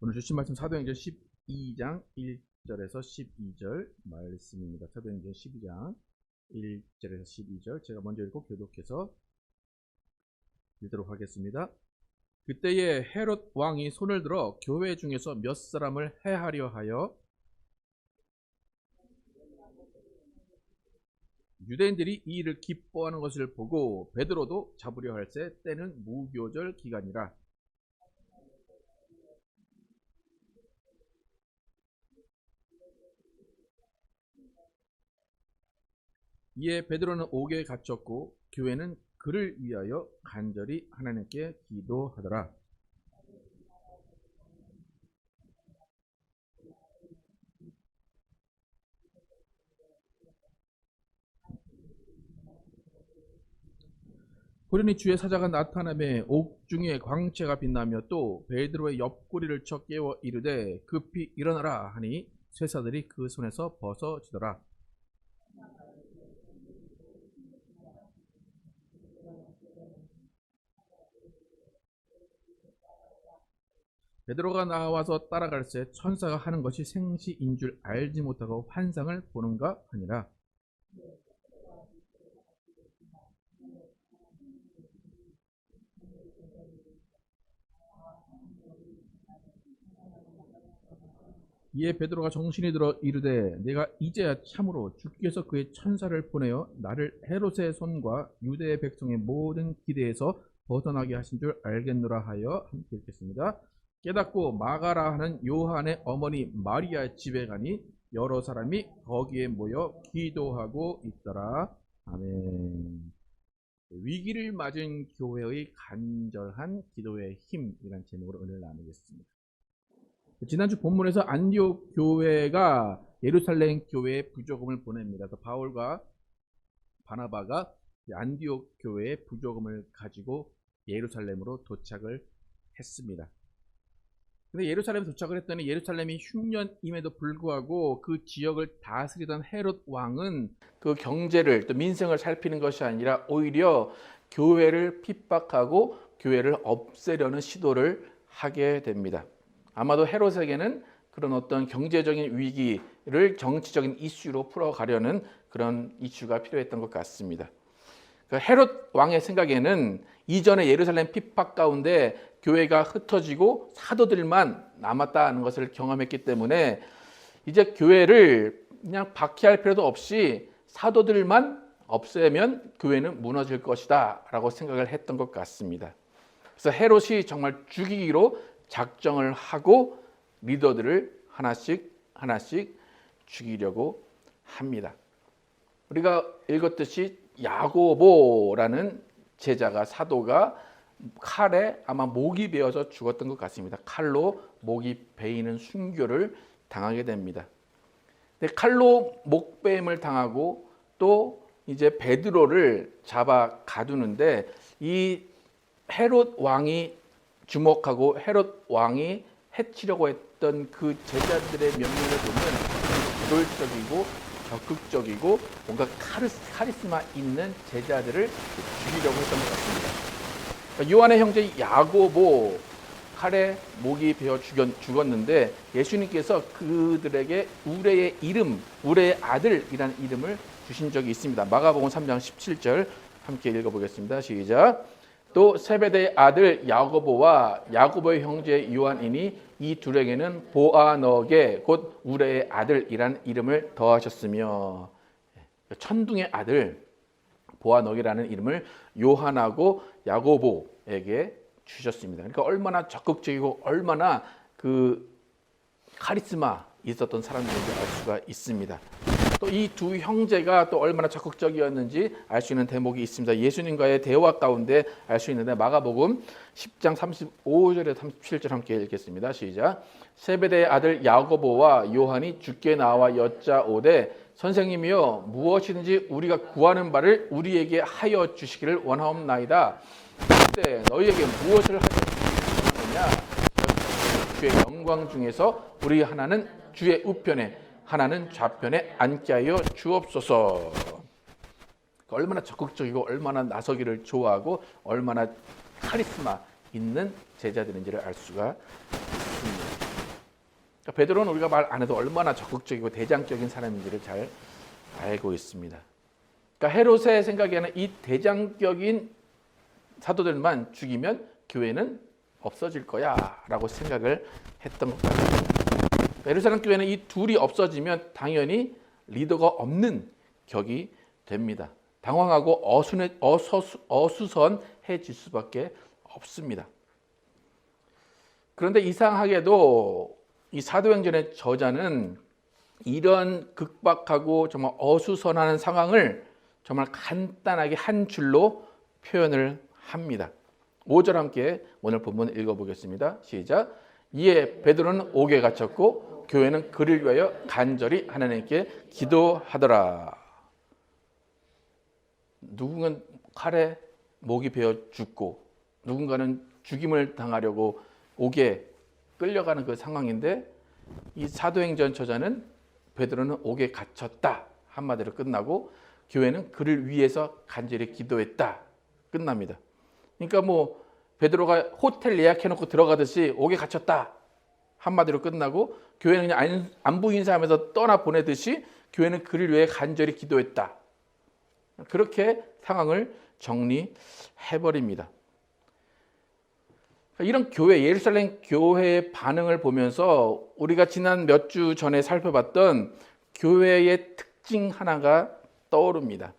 오늘 주신 말씀 사도행전 12장 1절에서 12절 말씀입니다. 사도행전 12장 1절에서 12절 제가 먼저 읽고 교독해서 읽도록 하겠습니다. 그때에 헤롯 왕이 손을 들어 교회 중에서 몇 사람을 해하려 하여 유대인들이 이 일을 기뻐하는 것을 보고 베드로도 잡으려 할새 때는 무교절 기간이라. 이에 베드로는 옥에 갇혔고 교회는 그를 위하여 간절히 하나님께 기도하더라. 호련히 주의 사자가 나타나매 옥 중에 광채가 빛나며 또 베드로의 옆구리를 쳐 깨워 이르되 급히 일어나라 하니 쇠사들이 그 손에서 벗어지더라. 베드로가 나와서 따라갈새 천사가 하는 것이 생시인 줄 알지 못하고 환상을 보는가 하니라. 이에 베드로가 정신이 들어 이르되 내가 이제야 참으로 주께서 그의 천사를 보내어 나를 헤롯의 손과 유대의 백성의 모든 기대에서 벗어나게 하신 줄 알겠노라 하여 함께 읽겠습니다. 깨닫고 마가라 하는 요한의 어머니 마리아 집에 가니 여러 사람이 거기에 모여 기도하고 있더라. 아멘. 위기를 맞은 교회의 간절한 기도의 힘이라는 제목으로 은혜를 나누겠습니다. 지난주 본문에서 안디옥 교회가 예루살렘 교회에 부조금을 보냅니다. 그래서 바울과 바나바가 안디옥 교회에 부조금을 가지고 예루살렘으로 도착을 했습니다. 근데 예루살렘에 도착을 했더니 예루살렘이 흉년임에도 불구하고 그 지역을 다스리던 헤롯 왕은 그 경제를 또 민생을 살피는 것이 아니라 오히려 교회를 핍박하고 교회를 없애려는 시도를 하게 됩니다. 아마도 헤롯에게는 그런 어떤 경제적인 위기를 정치적인 이슈로 풀어가려는 그런 이슈가 필요했던 것 같습니다. 헤롯 왕의 생각에는 이전에 예루살렘 핍박 가운데 교회가 흩어지고 사도들만 남았다는 것을 경험했기 때문에 이제 교회를 그냥 박해할 필요도 없이 사도들만 없애면 교회는 무너질 것이다 라고 생각을 했던 것 같습니다. 그래서 헤롯이 정말 죽이기로 작정을 하고 리더들을 하나씩 죽이려고 합니다. 우리가 읽었듯이 야고보라는 제자가 사도가 칼에 아마 목이 베어서 죽었던 것 같습니다. 칼로 목이 베이는 순교를 당하게 됩니다. 근데 칼로 목베임을 당하고 또 이제 베드로를 잡아 가두는데 이 헤롯 왕이 주목하고 헤롯 왕이 해치려고 했던 그 제자들의 면면을 보면 조율적이고 적극적이고 뭔가 카리스마 있는 제자들을 죽이려고 했던 것 같습니다. 요한의 형제 야고보 칼에 목이 베어 죽었는데 예수님께서 그들에게 우레의 이름, 우레의 아들이라는 이름을 주신 적이 있습니다. 마가복음 3장 17절 함께 읽어보겠습니다. 시작. 또 세베대의 아들 야고보와 야고보의 형제 요한이니 이 둘에게는 보아너게 곧 우레의 아들이라는 이름을 더하셨으며 천둥의 아들 보아너게라는 이름을 요한하고 야고보에게 주셨습니다. 그러니까 얼마나 적극적이고 얼마나 그 카리스마 있었던 사람들인지 알 수가 있습니다. 또 이 두 형제가 또 얼마나 적극적이었는지 알 수 있는 대목이 있습니다. 예수님과의 대화 가운데 알 수 있는데 마가복음 10장 35절에서 37절 함께 읽겠습니다. 시작. 세베대의 아들 야고보와 요한이 주께 나와 여짜오되 선생님이여 무엇이든지 우리가 구하는 바를 우리에게 하여 주시기를 원하옵나이다. 그때 너희에게 무엇을 하느냐? 주의 영광 중에서 우리 하나는 주의 우편에 하나는 좌편에 앉게 하여 주옵소서. 얼마나 적극적이고 얼마나 나서기를 좋아하고 얼마나 카리스마 있는 제자들인지를 알 수가 있습니다. 그러니까 베드로는 우리가 말 안 해도 얼마나 적극적이고 대장적인 사람인지를 잘 알고 있습니다. 그러니까 헤롯의 생각에는 이 대장격인 사도들만 죽이면 교회는 없어질 거야 라고 생각을 했던 것 같습니다. 예루살렘 교회는 이 둘이 없어지면 당연히 리더가 없는 격이 됩니다. 당황하고 어수선해질 수밖에 없습니다. 그런데 이상하게도 이 사도행전의 저자는 이런 극박하고 정말 어수선하는 상황을 정말 간단하게 한 줄로 표현을 합니다. 5절 함께 오늘 본문 읽어보겠습니다. 시작. 이에 베드로는 옥에 갇혔고 교회는 그를 위하여 간절히 하나님께 기도하더라. 누군가는 칼에 목이 베어 죽고 누군가는 죽임을 당하려고 옥에 끌려가는 그 상황인데 이 사도행전 저자는 베드로는 옥에 갇혔다 한마디로 끝나고 교회는 그를 위해서 간절히 기도했다 끝납니다. 그러니까 뭐 베드로가 호텔 예약해놓고 들어가듯이 옥에 갇혔다 한마디로 끝나고 교회는 그냥 안부 인사하면서 떠나 보내듯이 교회는 그를 위해 간절히 기도했다. 그렇게 상황을 정리해버립니다. 이런 교회, 예루살렘 교회의 반응을 보면서 우리가 지난 몇 주 전에 살펴봤던 교회의 특징 하나가 떠오릅니다.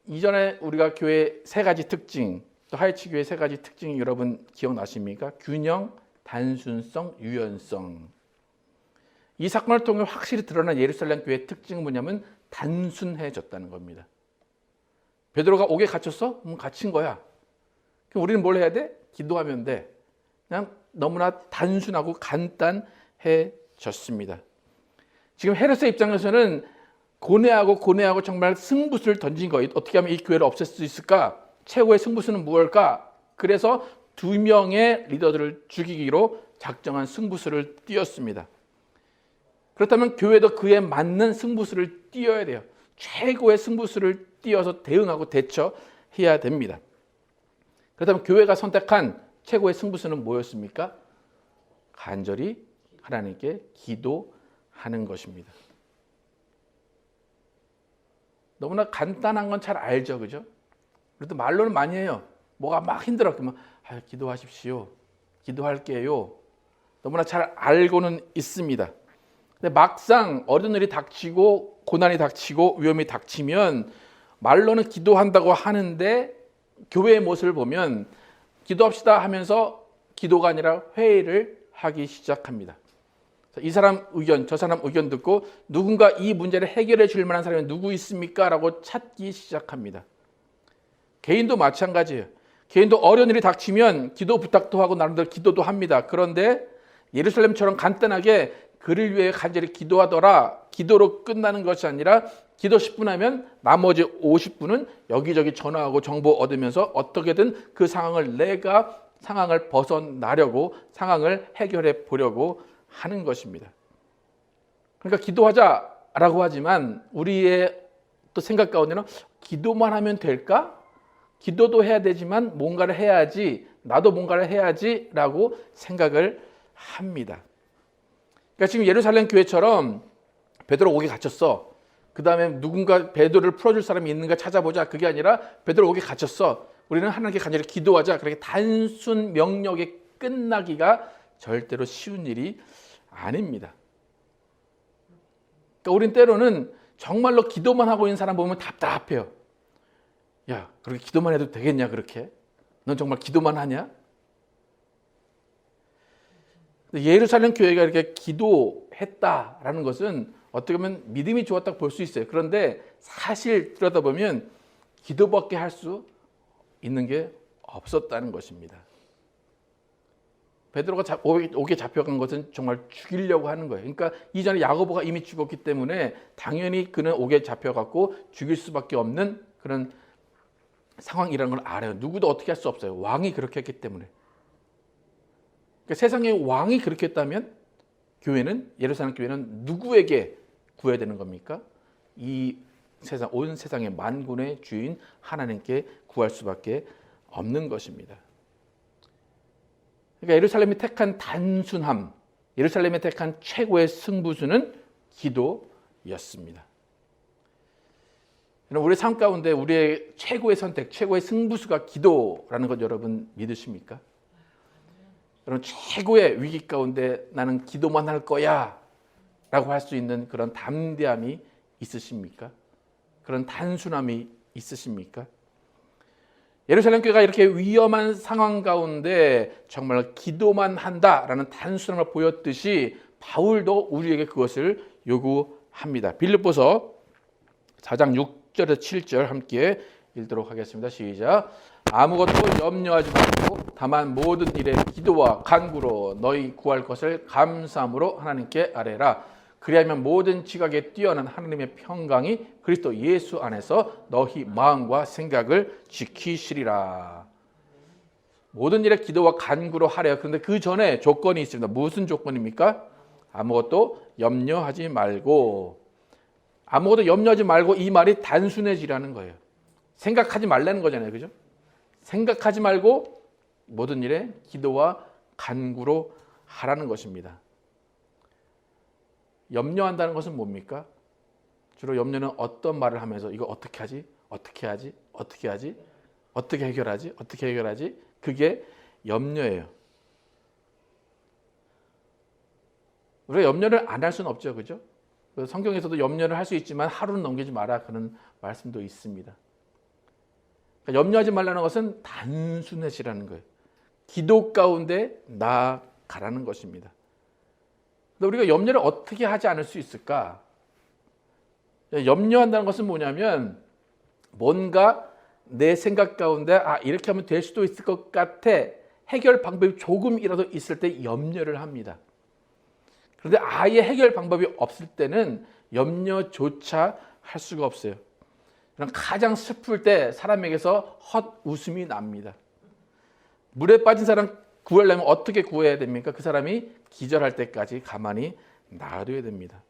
이전에 우리가 교회 세 가지 특징, 또 하이치 교회 세 가지 특징 여러분 기억나십니까? 균형, 단순성, 유연성. 이 사건을 통해 확실히 드러난 예루살렘 교회의 특징은 뭐냐면 단순해졌다는 겁니다. 베드로가 옥에 갇혔어? 갇힌 거야. 그럼 우리는 뭘 해야 돼? 기도하면 돼. 그냥 너무나 단순하고 간단해졌습니다. 지금 헤롯의 입장에서는 고뇌하고 정말 승부수를 던진 거예요. 어떻게 하면 이 교회를 없앨 수 있을까? 최고의 승부수는 무엇일까? 그래서 2명의 리더들을 죽이기로 작정한 승부수를 띄웠습니다. 그렇다면 교회도 그에 맞는 승부수를 띄어야 돼요. 최고의 승부수를 띄어서 대응하고 대처해야 됩니다. 그렇다면 교회가 선택한 최고의 승부수는 뭐였습니까? 간절히 하나님께 기도하는 것입니다. 너무나 간단한 건 잘 알죠, 그죠? 그래도 말로는 많이 해요. 뭐가 막 힘들어. 그러면 기도하십시오. 기도할게요. 너무나 잘 알고는 있습니다. 근데 막상 어려운 일이 닥치고 고난이 닥치고 위험이 닥치면 말로는 기도한다고 하는데 교회의 모습을 보면 기도합시다 하면서 기도가 아니라 회의를 하기 시작합니다. 이 사람 의견, 저 사람 의견 듣고 누군가 이 문제를 해결해 줄 만한 사람이 누구 있습니까? 라고 찾기 시작합니다. 개인도 마찬가지예요. 개인도 어려운 일이 닥치면 기도 부탁도 하고 나름대로 기도도 합니다. 그런데 예루살렘처럼 간단하게 그를 위해 간절히 기도하더라 기도로 끝나는 것이 아니라 기도 10분 하면 나머지 50분은 여기저기 전화하고 정보 얻으면서 어떻게든 그 상황을 상황을 벗어나려고 상황을 해결해 보려고 하는 것입니다. 그러니까 기도하자라고 하지만 우리의 또 생각 가운데는 기도만 하면 될까? 기도도 해야 되지만 뭔가를 해야지, 나도 뭔가를 해야지라고 생각을 합니다. 그러니까 지금 예루살렘 교회처럼 베드로 옥에 갇혔어. 그 다음에 누군가 베드로를 풀어줄 사람이 있는가 찾아보자. 그게 아니라 베드로 옥에 갇혔어. 우리는 하나님께 간절히 기도하자. 그렇게 단순 명령에 끝나기가 절대로 쉬운 일이 아닙니다. 그러니까 우린 때로는 정말로 기도만 하고 있는 사람 보면 답답해요. 야, 그렇게 기도만 해도 되겠냐 그렇게? 넌 정말 기도만 하냐? 예루살렘 교회가 이렇게 기도했다라는 것은 어떻게 보면 믿음이 좋았다고 볼 수 있어요. 그런데 사실 들여다보면 기도밖에 할 수 있는 게 없었다는 것입니다. 베드로가 옥에 잡혀간 것은 정말 죽이려고 하는 거예요. 그러니까 이전에 야고보가 이미 죽었기 때문에 당연히 그는 옥에 잡혀갔고 죽일 수밖에 없는 그런 상황이라는 걸 알아요. 누구도 어떻게 할 수 없어요. 왕이 그렇게 했기 때문에. 그러니까 세상의 왕이 그렇게 했다면 교회는, 예루살렘 교회는 누구에게 구해야 되는 겁니까? 이 세상, 온 세상의 만군의 주인 하나님께 구할 수밖에 없는 것입니다. 그러니까 예루살렘이 택한 단순함, 예루살렘에 택한 최고의 승부수는 기도였습니다. 우리 삶 가운데 우리의 최고의 선택, 최고의 승부수가 기도라는 것 여러분 믿으십니까? 여러분 최고의 위기 가운데 나는 기도만 할 거야 라고 할 수 있는 그런 담대함이 있으십니까? 그런 단순함이 있으십니까? 예루살렘 교회가 이렇게 위험한 상황 가운데 정말 기도만 한다라는 단순함을 보였듯이 바울도 우리에게 그것을 요구합니다. 빌립보서 4장 6절에서 7절 함께 읽도록 하겠습니다. 시작. 아무것도 염려하지 말고 다만 모든 일에 기도와 간구로 너희 구할 것을 감사함으로 하나님께 아뢰라. 그리하면 모든 지각에 뛰어난 하나님의 평강이 그리스도 예수 안에서 너희 마음과 생각을 지키시리라. 모든 일에 기도와 간구로 하래요. 그런데 그 전에 조건이 있습니다. 무슨 조건입니까? 아무것도 염려하지 말고. 아무것도 염려하지 말고 이 말이 단순해지라는 거예요. 생각하지 말라는 거잖아요. 그죠? 생각하지 말고 모든 일에 기도와 간구로 하라는 것입니다. 염려한다는 것은 뭡니까? 주로 염려는 어떤 말을 하면서 이거 어떻게 하지? 어떻게 하지? 어떻게 하지? 어떻게 해결하지? 어떻게 해결하지? 그게 염려예요. 우리가 염려를 안 할 수는 없죠. 그죠? 성경에서도 염려를 할 수 있지만 하루는 넘기지 마라 그런 말씀도 있습니다. 그러니까 염려하지 말라는 것은 단순해지라는 거예요. 기도 가운데 나아가라는 것입니다. 근데 우리가 염려를 어떻게 하지 않을 수 있을까? 염려한다는 것은 뭐냐면 뭔가 내 생각 가운데 이렇게 하면 될 수도 있을 것 같아 해결 방법이 조금이라도 있을 때 염려를 합니다. 그런데 아예 해결 방법이 없을 때는 염려조차 할 수가 없어요. 가장 슬플 때 사람에게서 헛웃음이 납니다. 물에 빠진 사람 구하려면 어떻게 구해야 됩니까? 그 사람이 기절할 때까지 가만히 놔둬야 됩니다.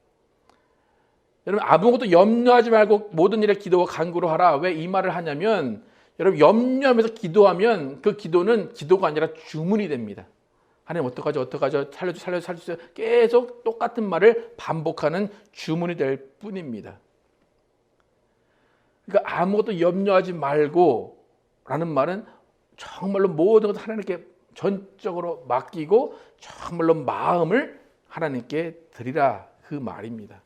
여러분 아무것도 염려하지 말고 모든 일에 기도와 간구로 하라. 왜 이 말을 하냐면 여러분 염려하면서 기도하면 그 기도는 기도가 아니라 주문이 됩니다. 하나님 어떡하죠? 어떡하죠? 살려주세요. 계속 똑같은 말을 반복하는 주문이 될 뿐입니다. 그러니까 아무것도 염려하지 말고 라는 말은 정말로 모든 것을 하나님께 전적으로 맡기고 정말로 마음을 하나님께 드리라 그 말입니다.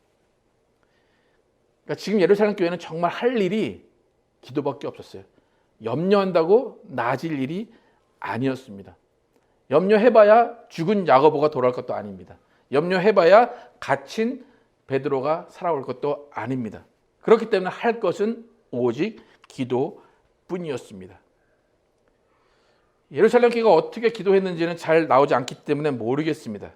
그러니까 지금 예루살렘 교회는 정말 할 일이 기도밖에 없었어요. 염려한다고 나아질 일이 아니었습니다. 염려해봐야 죽은 야고보가 돌아올 것도 아닙니다. 염려해봐야 갇힌 베드로가 살아올 것도 아닙니다. 그렇기 때문에 할 것은 오직 기도뿐이었습니다. 예루살렘 교회가 어떻게 기도했는지는 잘 나오지 않기 때문에 모르겠습니다.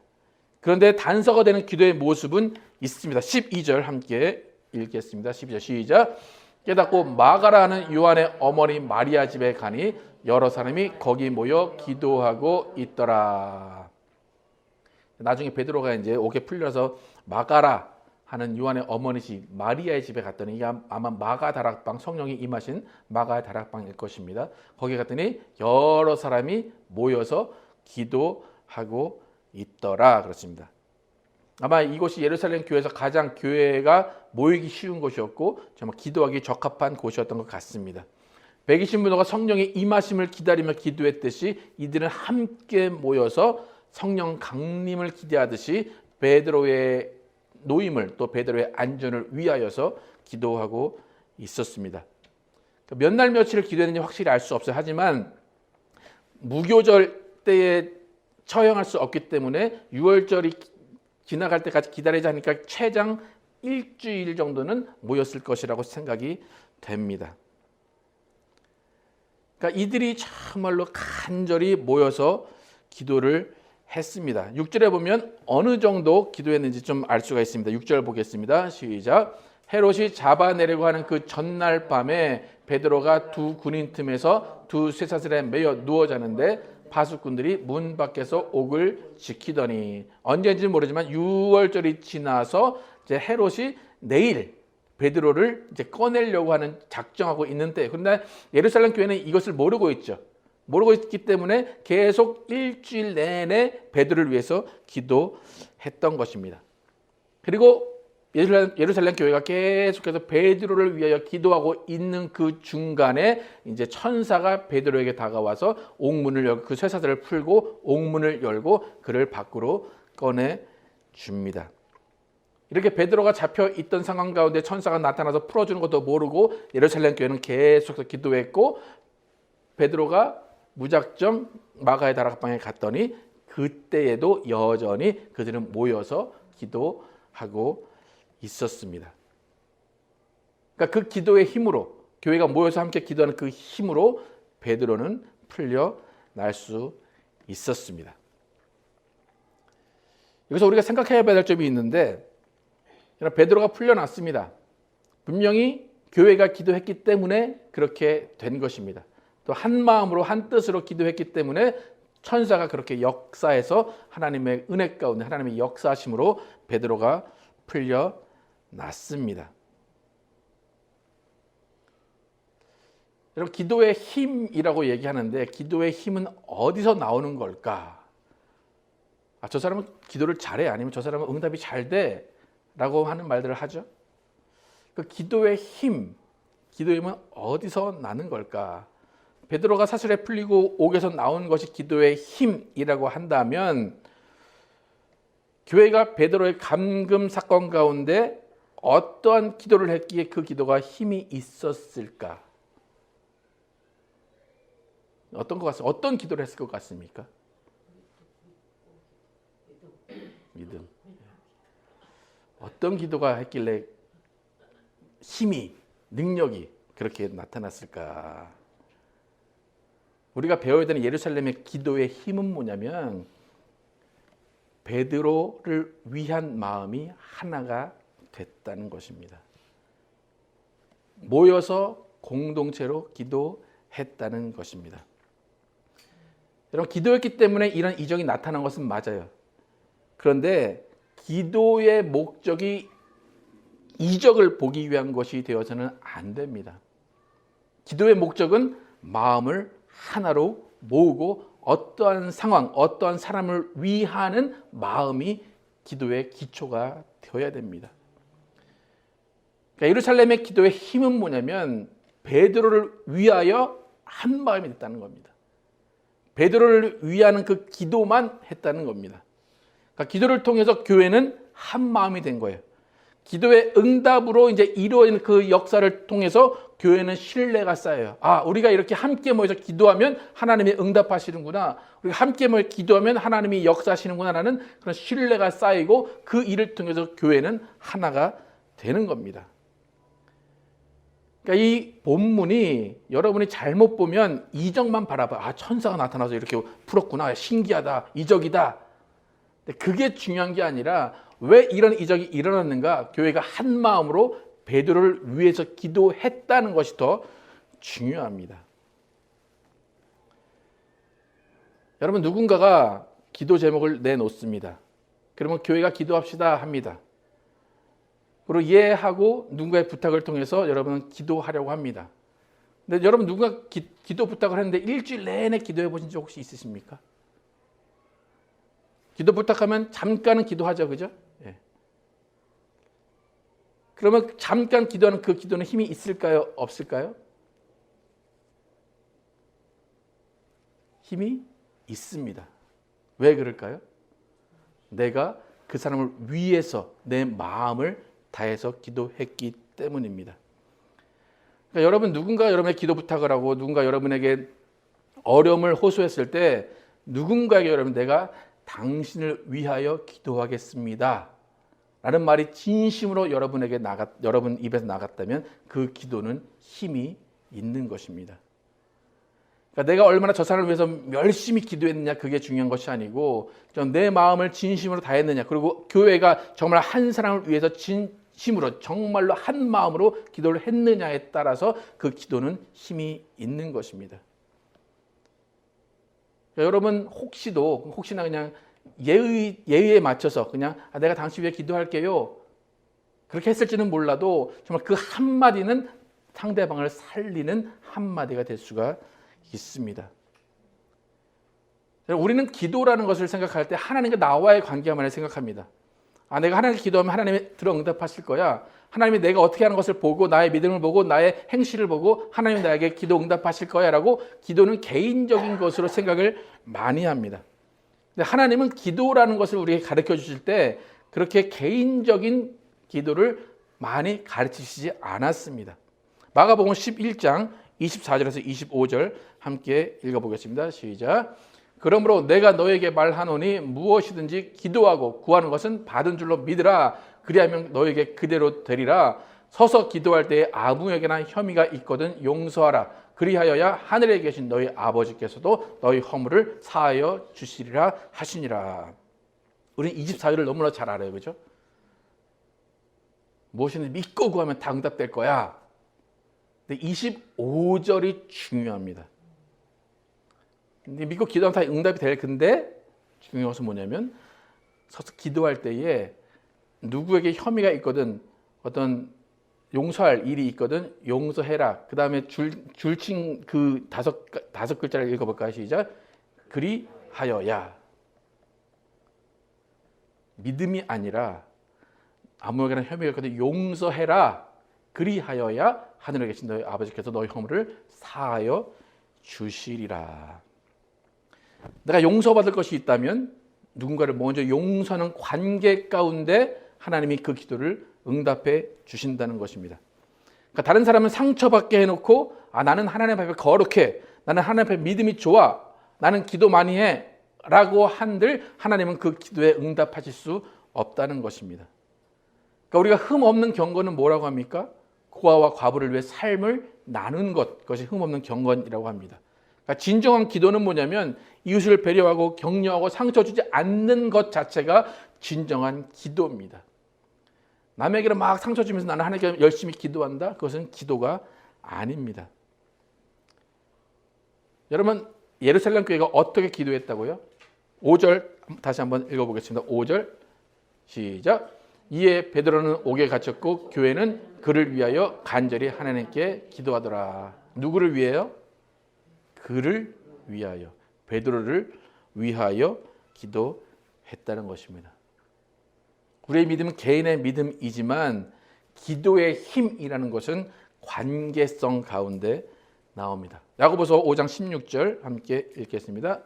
그런데 단서가 되는 기도의 모습은 있습니다. 12절 함께 읽겠습니다. 12절 시작. 깨닫고 마가라는 요한의 어머니 마리아 집에 가니 여러 사람이 거기 모여 기도하고 있더라. 나중에 베드로가 이제 옥에 풀려서 마가라 하는 요한의 어머니 집 마리아의 집에 갔더니 이게 아마 마가 다락방 성령이 임하신 마가 다락방일 것입니다. 거기 갔더니 여러 사람이 모여서 기도하고 있더라 그렇습니다. 아마 이곳이 예루살렘 교회에서 가장 교회가 모이기 쉬운 곳이었고 정말 기도하기 적합한 곳이었던 것 같습니다. 120문호가 성령의 임하심을 기다리며 기도했듯이 이들은 함께 모여서 성령 강림을 기대하듯이 베드로의 노임을 또 베드로의 안전을 위하여서 기도하고 있었습니다. 몇 날 며칠을 기도했는지 확실히 알 수 없어요. 하지만 무교절 때에 처형할 수 없기 때문에 6월절이 지나갈 때까지 기다리자 하니까 최장 일주일 정도는 모였을 것이라고 생각이 됩니다. 그러니까 이들이 정말로 간절히 모여서 기도를 했습니다. 6절에 보면 어느 정도 기도했는지 좀 알 수가 있습니다. 6절 보겠습니다. 시작. 헤롯이 잡아내려고 하는 그 전날 밤에 베드로가 두 군인 틈에서 두 쇠사슬에 매여 누워 자는데 파수꾼들이 문 밖에서 옥을 지키더니 언제인지 모르지만 6월절이 지나서 이제 헤롯이 내일 베드로를 이제 꺼내려고 하는 작정하고 있는데 그런데 예루살렘 교회는 이것을 모르고 있죠. 모르고 있기 때문에 계속 일주일 내내 베드로를 위해서 기도했던 것입니다. 그리고 예루살렘 교회가 계속해서 베드로를 위하여 기도하고 있는 그 중간에 이제 천사가 베드로에게 다가와서 옥문을 열고 그 쇠사슬을 풀고 옥문을 열고 그를 밖으로 꺼내 줍니다. 이렇게 베드로가 잡혀 있던 상황 가운데 천사가 나타나서 풀어주는 것도 모르고 예루살렘 교회는 계속해서 기도했고 베드로가 무작정 마가의 다락방에 갔더니 그때에도 여전히 그들은 모여서 기도하고 있었습니다. 그러니까 그 기도의 힘으로 교회가 모여서 함께 기도하는 그 힘으로 베드로는 풀려날 수 있었습니다. 여기서 우리가 생각해야 될 점이 있는데 베드로가 풀려났습니다. 분명히 교회가 기도했기 때문에 그렇게 된 것입니다. 또 한 마음으로 한 뜻으로 기도했기 때문에 천사가 그렇게 역사해서 하나님의 은혜 가운데 하나님의 역사하심으로 베드로가 풀려났습니다. 여러분 기도의 힘이라고 얘기하는데 기도의 힘은 어디서 나오는 걸까? 저 사람은 기도를 잘해 아니면 저 사람은 응답이 잘 돼 라고 하는 말들을 하죠. 그 기도의 힘, 기도의 힘은 어디서 나는 걸까? 베드로가 사슬에 풀리고 옥에서 나온 것이 기도의 힘이라고 한다면 교회가 베드로의 감금 사건 가운데 어떠한 기도를 했기에 그 기도가 힘이 있었을까? 어떤 기도를 했을 것 같습니까? 믿음. 어떤 기도가 했길래 힘이, 능력이 그렇게 나타났을까? 우리가 배워야 되는 예루살렘의 기도의 힘은 뭐냐면 베드로를 위한 마음이 하나가 됐다는 것입니다. 모여서 공동체로 기도했다는 것입니다. 여러분 기도했기 때문에 이런 이적이 나타난 것은 맞아요. 그런데 기도의 목적이 이적을 보기 위한 것이 되어서는 안 됩니다. 기도의 목적은 마음을 하나로 모으고 어떠한 상황, 어떠한 사람을 위하는 마음이 기도의 기초가 되어야 됩니다. 그러니까 예루살렘의 기도의 힘은 뭐냐면 베드로를 위하여 한 마음이 됐다는 겁니다. 베드로를 위하는 그 기도만 했다는 겁니다. 그러니까 기도를 통해서 교회는 한 마음이 된 거예요. 기도의 응답으로 이제 이루어진 그 역사를 통해서 교회는 신뢰가 쌓여요. 우리가 이렇게 함께 모여서 기도하면 하나님이 응답하시는구나. 우리가 함께 모여 기도하면 하나님이 역사하시는구나라는 그런 신뢰가 쌓이고 그 일을 통해서 교회는 하나가 되는 겁니다. 그러니까 이 본문이 여러분이 잘못 보면 이적만 바라봐. 천사가 나타나서 이렇게 풀었구나. 신기하다. 이적이다. 근데 그게 중요한 게 아니라 왜 이런 이적이 일어났는가? 교회가 한 마음으로 베드로를 위해서 기도했다는 것이 더 중요합니다. 여러분 누군가가 기도 제목을 내놓습니다. 그러면 교회가 기도합시다 합니다. 그리고 이해하고 누군가의 부탁을 통해서 여러분은 기도하려고 합니다. 근데 여러분 누군가 기도 부탁을 했는데 일주일 내내 기도해 보신 적 혹시 있으십니까? 기도 부탁하면 잠깐은 기도하죠, 그죠? 예. 그러면 잠깐 기도하는 그 기도는 힘이 있을까요? 없을까요? 힘이 있습니다. 왜 그럴까요? 내가 그 사람을 위해서 내 마음을 다해서 기도했기 때문입니다. 그러니까 여러분 누군가 여러분의 기도 부탁을 하고 누군가 여러분에게 어려움을 호소했을 때 누군가에게 여러분 내가 당신을 위하여 기도하겠습니다 라는 말이 진심으로 여러분 입에서 나갔다면 그 기도는 힘이 있는 것입니다. 그러니까 내가 얼마나 저 사람을 위해서 열심히 기도했느냐 그게 중요한 것이 아니고 내 마음을 진심으로 다했느냐 그리고 교회가 정말 한 사람을 위해서 진심으로 정말로 한 마음으로 기도를 했느냐에 따라서 그 기도는 힘이 있는 것입니다. 여러분 혹시나 그냥 예의에 맞춰서 그냥 내가 당신 위해 기도할게요 그렇게 했을지는 몰라도 정말 그 한마디는 상대방을 살리는 한마디가 될 수가 있습니다. 우리는 기도라는 것을 생각할 때 하나님과 나와의 관계만을 생각합니다. 내가 하나님께 기도하면 하나님이 들어 응답하실 거야. 하나님이 내가 어떻게 하는 것을 보고 나의 믿음을 보고 나의 행실을 보고 하나님이 나에게 기도 응답하실 거야 라고 기도는 개인적인 것으로 생각을 많이 합니다. 근데 하나님은 기도라는 것을 우리에게 가르쳐 주실 때 그렇게 개인적인 기도를 많이 가르치시지 않았습니다. 마가복음 11장 24절에서 25절 함께 읽어보겠습니다. 시작. 그러므로 내가 너에게 말하노니 무엇이든지 기도하고 구하는 것은 받은 줄로 믿으라. 그리하면 너에게 그대로 되리라. 서서 기도할 때에 아무에게나 혐의가 있거든 용서하라. 그리하여야 하늘에 계신 너희 아버지께서도 너희 허물을 사하여 주시리라 하시니라. 우리는 24절을 너무나 잘 알아요. 그죠? 무엇이든지 믿고 구하면 다 응답될 거야. 근데 25절이 중요합니다. 근데 믿고 기도하면 다 응답이 될 근데 중요한 것은 뭐냐면 서서 기도할 때에 누구에게 혐의가 있거든 어떤 용서할 일이 있거든 용서해라. 그 다음에 줄친 그 다섯 글자를 읽어볼까요? 시작. 그리하여야. 믿음이 아니라 아무에게나 혐의가 있거든 용서해라. 그리하여야 하늘에 계신 너희 아버지께서 너희 허물을 사하여 주시리라. 내가 용서받을 것이 있다면 누군가를 먼저 용서하는 관계 가운데 하나님이 그 기도를 응답해 주신다는 것입니다. 그러니까 다른 사람은 상처받게 해놓고 나는 하나님 앞에 거룩해. 나는 하나님 앞에 믿음이 좋아. 나는 기도 많이 해. 라고 한들 하나님은 그 기도에 응답하실 수 없다는 것입니다. 그러니까 우리가 흠없는 경건은 뭐라고 합니까? 고아와 과부를 위해 삶을 나눈 것, 그것이 흠없는 경건이라고 합니다. 그러니까 진정한 기도는 뭐냐면 이웃을 배려하고 격려하고 상처 주지 않는 것 자체가 진정한 기도입니다. 남에게는 막 상처 주면서 나는 하나님께 열심히 기도한다? 그것은 기도가 아닙니다. 여러분 예루살렘 교회가 어떻게 기도했다고요? 5절 다시 한번 읽어보겠습니다. 5절 시작. 이에 베드로는 옥에 갇혔고 교회는 그를 위하여 간절히 하나님께 기도하더라. 누구를 위하여? 그를 위하여. 베드로를 위하여 기도했다는 것입니다. 우리의 믿음은 개인의 믿음이지만 기도의 힘이라는 것은 관계성 가운데 나옵니다. 야고보서 5장 16절 함께 읽겠습니다.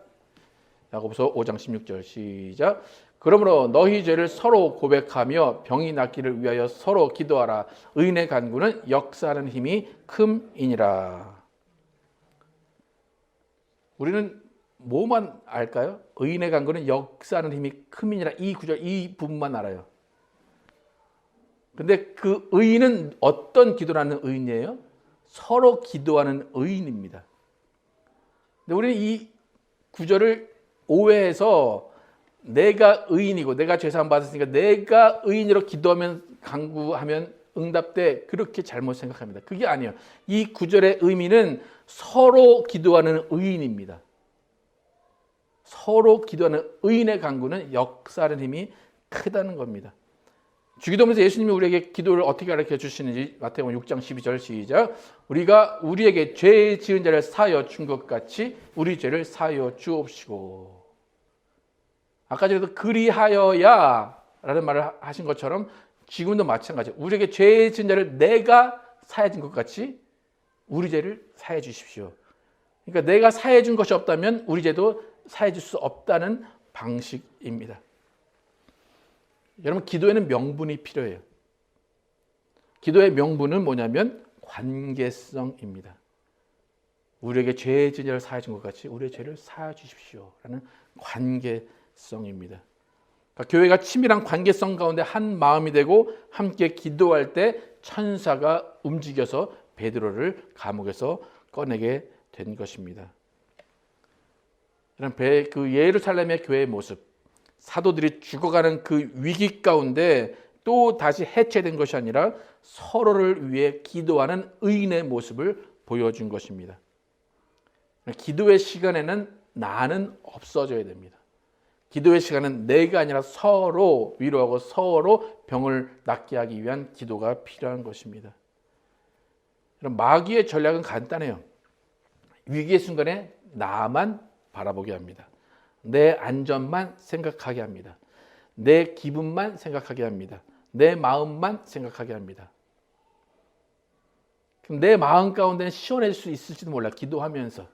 야고보서 5장 16절 시작. 그러므로 너희 죄를 서로 고백하며 병이 낫기를 위하여 서로 기도하라. 의인의 간구는 역사하는 힘이 큼이니라. 우리는 뭐만 알까요? 의인의 간구는 역사하는 힘이 큼이니라. 이 구절, 이 부분만 알아요. 근데 그 의인은 어떤 기도를 하는 의인이에요? 서로 기도하는 의인입니다. 근데 우리는 이 구절을 오해해서 내가 의인이고 내가 죄사함 받았으니까 내가 의인으로 기도하면 간구하면 응답돼, 그렇게 잘못 생각합니다. 그게 아니에요. 이 구절의 의미는 서로 기도하는 의인입니다. 서로 기도하는 의인의 간구는 역사하는 힘이 크다는 겁니다. 주기도문에서 예수님이 우리에게 기도를 어떻게 가르쳐 주시는지 마태복음 6장 12절 시작. 우리가 우리에게 죄 지은 자를 사하여 준 것 같이 우리 죄를 사하여 주옵시고. 아까 전에도 그리하여야 라는 말을 하신 것처럼 지금도 마찬가지예요. 우리에게 죄 지은 자를 내가 사해 준 것 같이 우리 죄를 사해 주십시오. 그러니까 내가 사해 준 것이 없다면 우리 죄도 사해 줄 수 없다는 방식입니다. 여러분, 기도에는 명분이 필요해요. 기도의 명분은 뭐냐면 관계성입니다. 우리에게 죄 지은 자를 사해 준 것 같이 우리의 죄를 사해 주십시오 라는 관계성입니다. 그러니까 교회가 친밀한 관계성 가운데 한 마음이 되고 함께 기도할 때 천사가 움직여서 베드로를 감옥에서 꺼내게 된 것입니다. 그 예루살렘의 교회의 모습, 사도들이 죽어가는 그 위기 가운데 또 다시 해체된 것이 아니라 서로를 위해 기도하는 의인의 모습을 보여준 것입니다. 기도의 시간에는 나는 없어져야 됩니다. 기도의 시간은 내가 아니라 서로 위로하고 서로 병을 낫게 하기 위한 기도가 필요한 것입니다. 마귀의 전략은 간단해요. 위기의 순간에 나만 바라보게 합니다. 내 안전만 생각하게 합니다. 내 기분만 생각하게 합니다. 내 마음만 생각하게 합니다. 그럼 내 마음 가운데는 시원해질 수 있을지도 몰라, 기도하면서.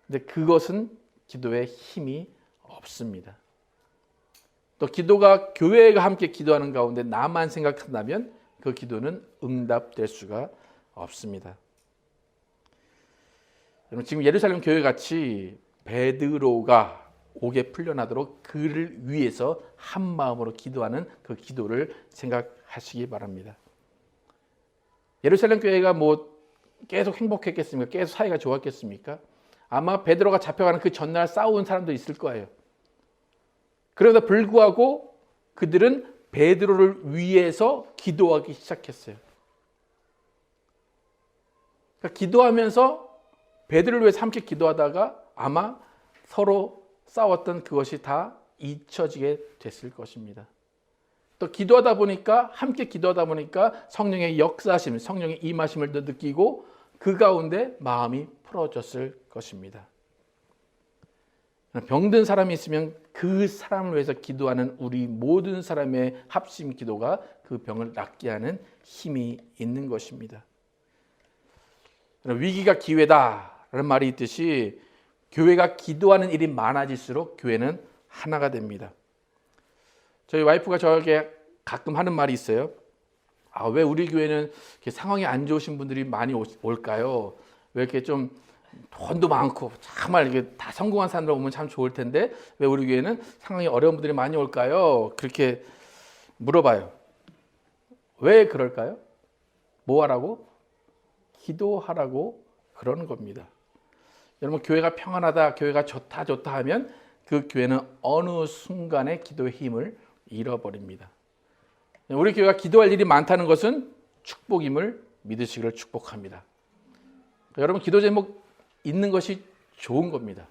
근데 그것은 기도에 힘이 없습니다. 또 기도가 교회가 함께 기도하는 가운데 나만 생각한다면 그 기도는 응답될 수가 없습니다. 여러분, 지금 예루살렘 교회 같이 베드로가 옥에 풀려나도록 그를 위해서 한 마음으로 기도하는 그 기도를 생각하시기 바랍니다. 예루살렘 교회가 뭐 계속 행복했겠습니까? 계속 사이가 좋았겠습니까? 아마 베드로가 잡혀가는 그 전날 싸운 사람도 있을 거예요. 그러다 불구하고 그들은 베드로를 위해서 기도하기 시작했어요. 그러니까 기도하면서 베드로를 위해서 함께 기도하다가 아마 서로 싸웠던 그것이 다 잊혀지게 됐을 것입니다. 또 기도하다 보니까, 함께 기도하다 보니까 성령의 역사심, 성령의 임하심을 더 느끼고 그 가운데 마음이 풀어졌을 것입니다. 병든 사람이 있으면 그 사람을 위해서 기도하는 우리 모든 사람의 합심 기도가 그 병을 낫게 하는 힘이 있는 것입니다. 위기가 기회다라는 말이 있듯이 교회가 기도하는 일이 많아질수록 교회는 하나가 됩니다. 저희 와이프가 저에게 가끔 하는 말이 있어요. 왜 우리 교회는 이렇게 상황이 안 좋으신 분들이 많이 올까요? 왜 이렇게 좀 돈도 많고 정말 이게 다 성공한 사람들 오면 참 좋을 텐데 왜 우리 교회는 상황이 어려운 분들이 많이 올까요? 그렇게 물어봐요. 왜 그럴까요? 뭐 하라고? 기도하라고 그러는 겁니다. 여러분, 교회가 평안하다, 교회가 좋다 하면 그 교회는 어느 순간에 기도의 힘을 잃어버립니다. 우리 교회가 기도할 일이 많다는 것은 축복임을 믿으시기를 축복합니다. 여러분, 기도 제목 있는 것이 좋은 겁니다.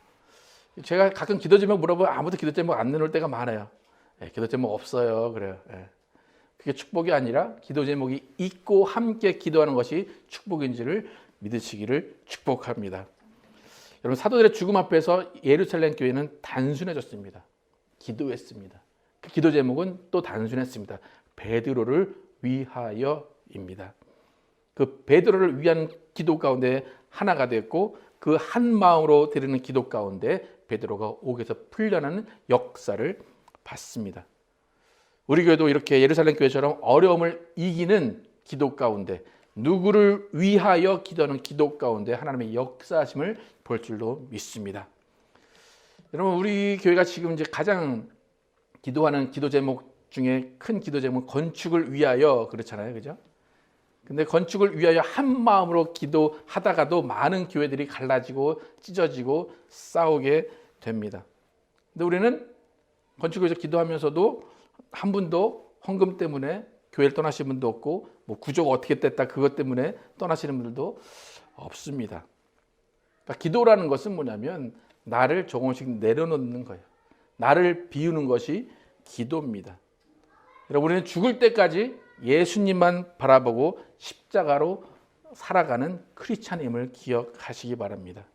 제가 가끔 기도 제목 물어보면 아무도 기도 제목 안 내놓을 때가 많아요. 기도 제목 없어요. 그래요. 그게 축복이 아니라 기도 제목이 있고 함께 기도하는 것이 축복인지를 믿으시기를 축복합니다. 여러분, 사도들의 죽음 앞에서 예루살렘 교회는 단순해졌습니다. 기도했습니다. 그 기도 제목은 또 단순했습니다. 베드로를 위하여입니다. 그 베드로를 위한 기도 가운데 하나가 됐고 그 한 마음으로 드리는 기도 가운데 베드로가 옥에서 풀려나는 역사를 봤습니다. 우리 교회도 이렇게 예루살렘 교회처럼 어려움을 이기는 기도 가운데, 누구를 위하여 기도하는 기도 가운데 하나님의 역사하심을 볼 줄로 믿습니다. 여러분, 우리 교회가 지금 이제 가장 기도하는 기도 제목 중에 큰 기도 제목은 건축을 위하여 그렇잖아요. 그죠? 근데 건축을 위하여 한 마음으로 기도하다가도 많은 교회들이 갈라지고 찢어지고 싸우게 됩니다. 근데 우리는 건축을 위해서 기도하면서도 한 분도 헌금 때문에 교회를 떠나신 분도 없고 뭐 구조가 어떻게 됐다 그것 때문에 떠나시는 분들도 없습니다. 그러니까 기도라는 것은 뭐냐면 나를 조금씩 내려놓는 거예요. 나를 비우는 것이 기도입니다. 여러분, 우리는 죽을 때까지 예수님만 바라보고 십자가로 살아가는 크리스찬임을 기억하시기 바랍니다.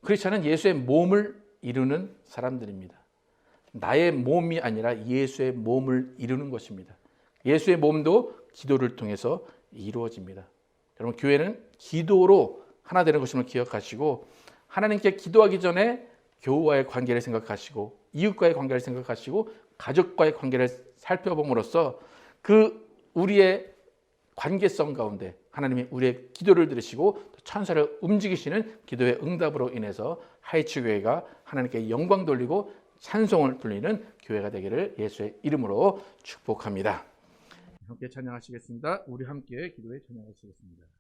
크리스찬은 예수의 몸을 이루는 사람들입니다. 나의 몸이 아니라 예수의 몸을 이루는 것입니다. 예수의 몸도 기도를 통해서 이루어집니다. 여러분, 교회는 기도로 하나 되는 것임을 기억하시고 하나님께 기도하기 전에 교우와의 관계를 생각하시고 이웃과의 관계를 생각하시고 가족과의 관계를 살펴봄으로써 그 우리의 관계성 가운데 하나님이 우리의 기도를 들으시고 천사를 움직이시는 기도의 응답으로 인해서 하이츠 교회가 하나님께 영광 돌리고 찬송을 돌리는 교회가 되기를 예수의 이름으로 축복합니다. 함께 찬양하시겠습니다. 우리 함께 기도에 찬양하시겠습니다.